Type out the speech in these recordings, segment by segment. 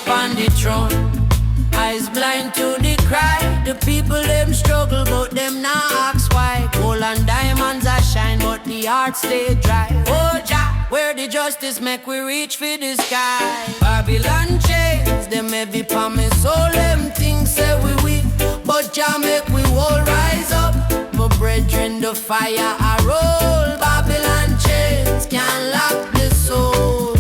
on the throne. Eyes blind to the cry. The people them struggle, but them not ask why. Gold and diamonds are shine, but the heart stay dry. Oh Jah, where the justice make we reach for the sky. Babylon chains, them heavy promise. All them things say we weak, but Jah make we all rise up. My brethren, the fire I roll. Babylon chains can't lock the soul.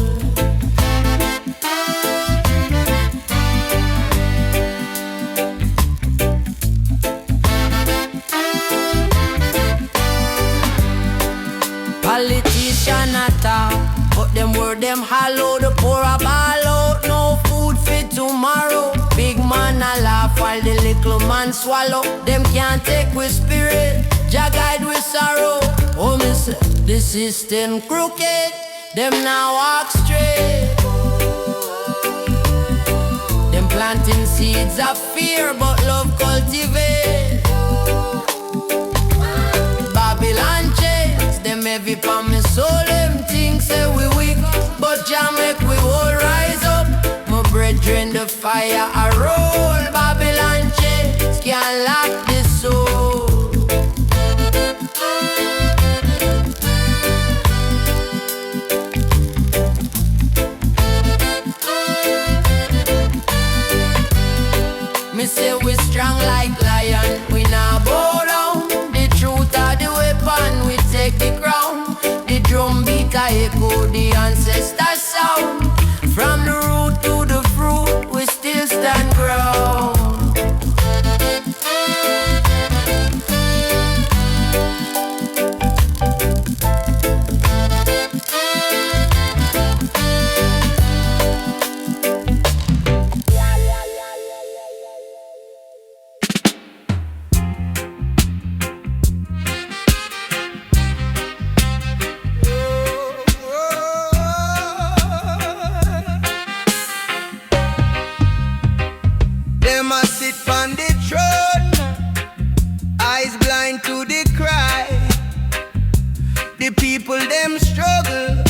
Politician attack, but them word them hollow. The poor a ball out, no food fit tomorrow. Big man a laugh while the little man swallow. Them can't take with spirit, Jah guide with sorrow. Oh me say, the system crooked, them now walk straight. Them planting seeds of fear, but love cultivate. Babylon chains, them heavy pa me soul. Them things say we weak, but Jah make we all rise up. My brethren, the fire a roll. Babylon chains can't lock the soul. Me say we strong like lion, we not bow down. The truth are the weapon, we take the crown. The drum beat a echo the ancestor sound. From the root to the fruit, we still stand ground. People them struggle,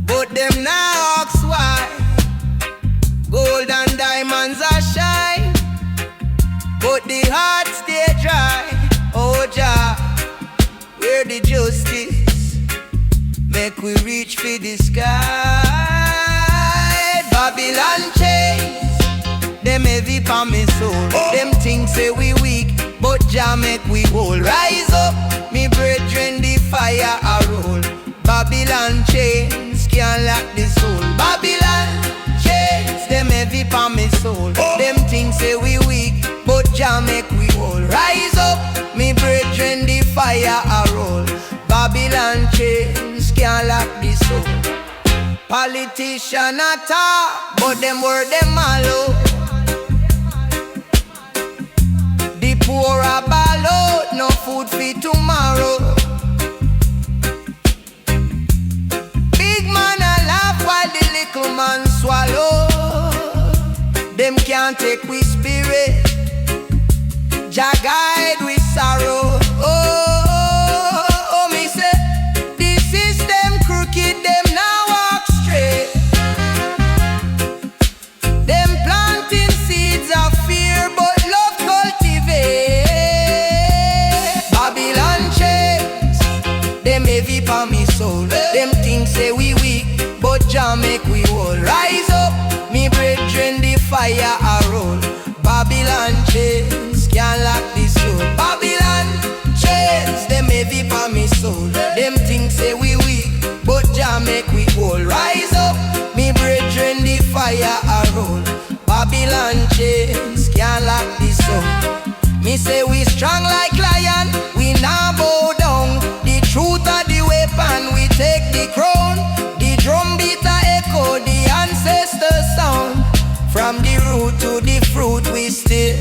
but them now ask why. Gold and diamonds are shine, but the heart stay dry. Oh Jah, where the justice make we reach for the sky. Babylon chains, them heavy pa me soul. Them things say we weak, but Jah make we whole. Rise up, me brethren, the fire a roll. Babylon chains can't lock the soul. Babylon chains, them heavy pa me soul. Them things say we weak, but Jah make we whole. Rise up, me brethren, the fire a roll. Babylon chains can't lock the soul. Politician a talk, but them word them hollow. The poor a ball out, no food for tomorrow. Big man a laugh while the little man swallow. Them can't take with spirit, Jah guide with sorrow. Oh, me say, the system crooked, them now walk straight. Them planting seeds of fear, but love cultivate. Babylon chains, them heavy pa me soul. Them things say we weak, but Jah make we whole. Rise up, me brethren, the fire a roll. Babylon chains can't lock the soul. Babylon chains, them heavy pa me soul. Them things say we weak, but Jah make we whole. Rise up, me brethren, the fire a roll. Babylon chains can't lock the soul. Me say we strong like lion, we not bow down. The truth are the weapon, we take the crown. The drum beat a echo the ancestor sound. From the root to the fruit, we still